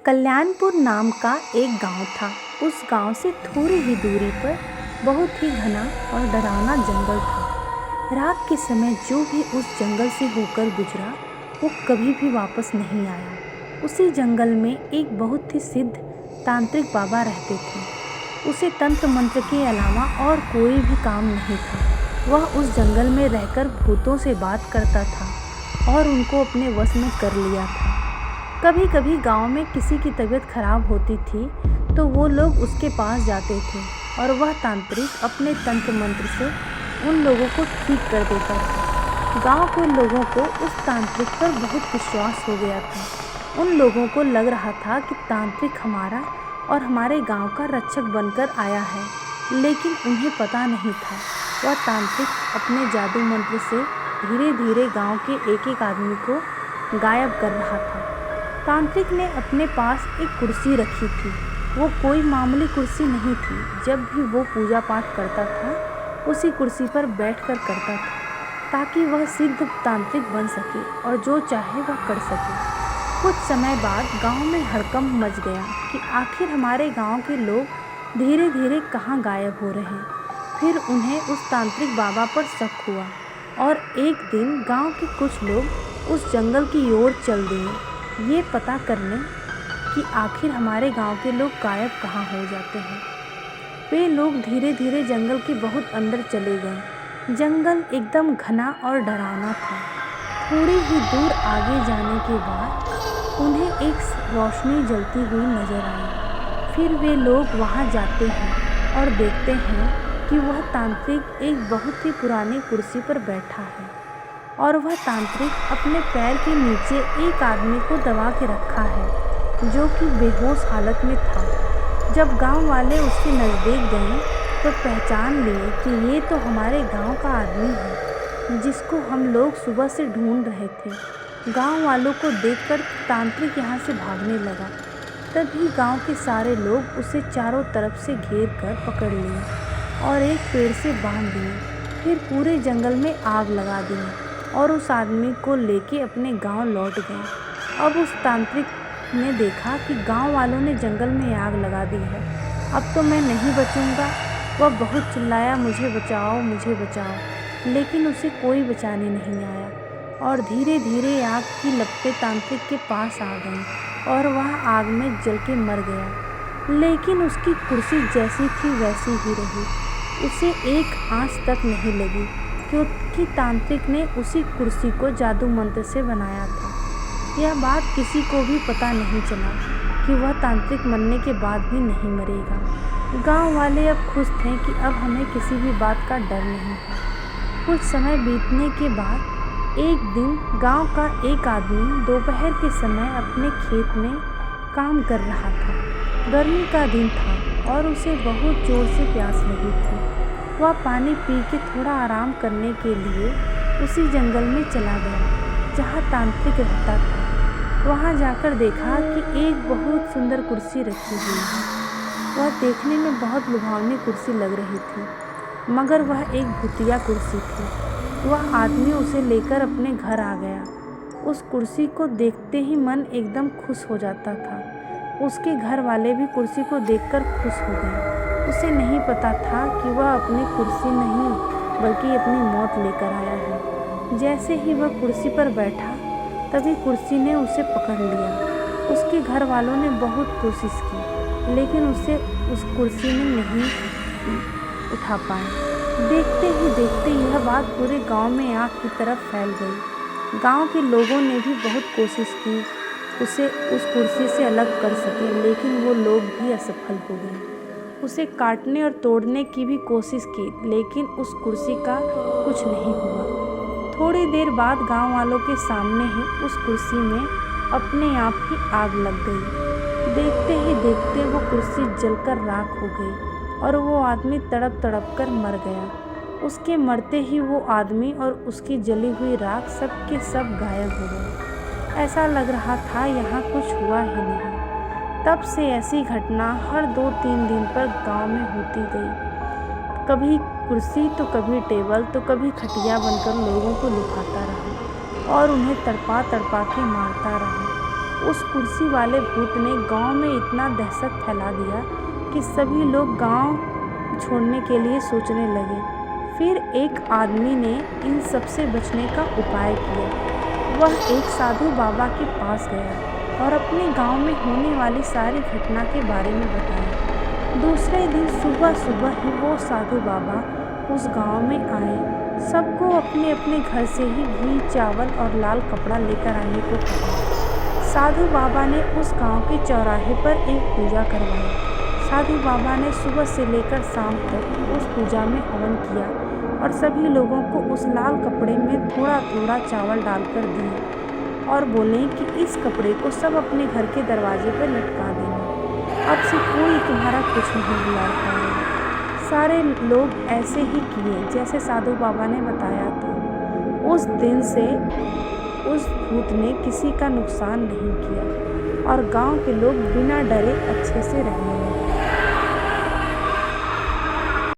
कल्याणपुर नाम का एक गांव था। उस गांव से थोड़ी ही दूरी पर बहुत ही घना और डरावना जंगल था। रात के समय जो भी उस जंगल से होकर गुजरा वो कभी भी वापस नहीं आया। उसी जंगल में एक बहुत ही सिद्ध तांत्रिक बाबा रहते थे। उसे तंत्र मंत्र के अलावा और कोई भी काम नहीं था। वह उस जंगल में रहकर भूतों से बात करता था और उनको अपने वश में कर लिया था। कभी कभी गांव में किसी की तबीयत खराब होती थी तो वो लोग उसके पास जाते थे और वह तांत्रिक अपने तंत्र मंत्र से उन लोगों को ठीक कर देता था। गांव के लोगों को उस तांत्रिक पर बहुत विश्वास हो गया था। उन लोगों को लग रहा था कि तांत्रिक हमारा और हमारे गांव का रक्षक बनकर आया है, लेकिन उन्हें पता नहीं था वह तांत्रिक अपने जादू मंत्र से धीरे धीरे गांव के एक एक आदमी को गायब कर रहा था। तांत्रिक ने अपने पास एक कुर्सी रखी थी। वो कोई मामूली कुर्सी नहीं थी। जब भी वो पूजा पाठ करता था उसी कुर्सी पर बैठकर करता था ताकि वह सिद्ध तांत्रिक बन सके और जो चाहे वह कर सके। कुछ समय बाद गांव में हड़कंप मच गया कि आखिर हमारे गांव के लोग धीरे धीरे कहाँ गायब हो रहे हैं। फिर उन्हें उस तांत्रिक बाबा पर शक हुआ और एक दिन गांव के कुछ लोग उस जंगल की ओर चल दिए, ये पता करने कि आखिर हमारे गांव के लोग गायब कहाँ हो जाते हैं। वे लोग धीरे धीरे जंगल के बहुत अंदर चले गए। जंगल एकदम घना और डरावना था। थोड़ी ही दूर आगे जाने के बाद उन्हें एक रोशनी जलती हुई नजर आई। फिर वे लोग वहां जाते हैं और देखते हैं कि वह तांत्रिक एक बहुत ही पुरानी कुर्सी पर बैठा है और वह तांत्रिक अपने पैर के नीचे एक आदमी को दबा के रखा है जो कि बेहोश हालत में था। जब गांव वाले उसके नज़दीक गए तो पहचान लिए कि ये तो हमारे गांव का आदमी है जिसको हम लोग सुबह से ढूंढ रहे थे। गांव वालों को देखकर तांत्रिक यहाँ से भागने लगा। तभी गांव के सारे लोग उसे चारों तरफ से घेर कर पकड़ लिए और एक पेड़ से बांध दिए। फिर पूरे जंगल में आग लगा दी और उस आदमी को लेके अपने गांव लौट गए। अब उस तांत्रिक ने देखा कि गांव वालों ने जंगल में आग लगा दी है, अब तो मैं नहीं बचूंगा। वह बहुत चिल्लाया, मुझे बचाओ मुझे बचाओ, लेकिन उसे कोई बचाने नहीं आया और धीरे धीरे आग की लपटें तांत्रिक के पास आ गईं और वह आग में जल के मर गया। लेकिन उसकी कुर्सी जैसी थी वैसी ही रही। उसे एक आंच तक नहीं लगी क्योंकि तांत्रिक ने उसी कुर्सी को जादू मंत्र से बनाया था। यह बात किसी को भी पता नहीं चला कि वह तांत्रिक मरने के बाद भी नहीं मरेगा। गांव वाले अब खुश थे कि अब हमें किसी भी बात का डर नहीं है। कुछ समय बीतने के बाद एक दिन गांव का एक आदमी दोपहर के समय अपने खेत में काम कर रहा था। गर्मी का दिन था और उसे बहुत जोर से प्यास लगी थी। वह पानी पी के थोड़ा आराम करने के लिए उसी जंगल में चला गया जहाँ तांत्रिक रहता था। वहाँ जाकर देखा कि एक बहुत सुंदर कुर्सी रखी हुई है। वह देखने में बहुत लुभावनी कुर्सी लग रही थी, मगर वह एक भूतिया कुर्सी थी। वह आदमी उसे लेकर अपने घर आ गया। उस कुर्सी को देखते ही मन एकदम खुश हो जाता था। उसके घर वाले भी कुर्सी को देखकर खुश हो गए। उसे नहीं पता था कि वह अपनी कुर्सी नहीं बल्कि अपनी मौत लेकर आया है। जैसे ही वह कुर्सी पर बैठा तभी कुर्सी ने उसे पकड़ लिया। उसके घर वालों ने बहुत कोशिश की लेकिन उसे उस कुर्सी में नहीं उठा पाए। देखते ही देखते यह बात पूरे गांव में आग की तरफ फैल गई। गांव के लोगों ने भी बहुत कोशिश की उसे उस कुर्सी से अलग कर सके, लेकिन वो लोग भी असफल हो गए। उसे काटने और तोड़ने की भी कोशिश की लेकिन उस कुर्सी का कुछ नहीं हुआ। थोड़ी देर बाद गांव वालों के सामने ही उस कुर्सी में अपने आप ही आग लग गई। देखते ही देखते वो कुर्सी जलकर राख हो गई और वो आदमी तड़प तड़प कर मर गया। उसके मरते ही वो आदमी और उसकी जली हुई राख सब के सब गायब हो गए। ऐसा लग रहा था यहाँ कुछ हुआ ही नहीं। तब से ऐसी घटना हर 2-3 दिन पर गांव में होती गई। कभी कुर्सी तो कभी टेबल तो कभी खटिया बनकर लोगों को लुभाता रहा और उन्हें तड़पा तड़पा के मारता रहा। उस कुर्सी वाले भूत ने गांव में इतना दहशत फैला दिया कि सभी लोग गांव छोड़ने के लिए सोचने लगे। फिर एक आदमी ने इन सब से बचने का उपाय किया। वह एक साधु बाबा के पास गया और अपने गांव में होने वाली सारी घटना के बारे में बताया। दूसरे दिन सुबह सुबह ही वो साधु बाबा उस गांव में आए। सबको अपने अपने घर से ही घी, चावल और लाल कपड़ा लेकर आने को कहा। साधु बाबा ने उस गांव के चौराहे पर एक पूजा करवाई। साधु बाबा ने सुबह से लेकर शाम तक उस पूजा में हवन किया और सभी लोगों को उस लाल कपड़े में थोड़ा थोड़ा चावल डालकर दिए और बोले कि इस कपड़े को सब अपने घर के दरवाजे पर लटका देना। अब से कोई तुम्हारा कुछ नहीं बिगाड़ पाएगा। सारे लोग ऐसे ही किए जैसे साधु बाबा ने बताया था। उस दिन से उस भूत ने किसी का नुकसान नहीं किया और गांव के लोग बिना डरे अच्छे से रहने लगे।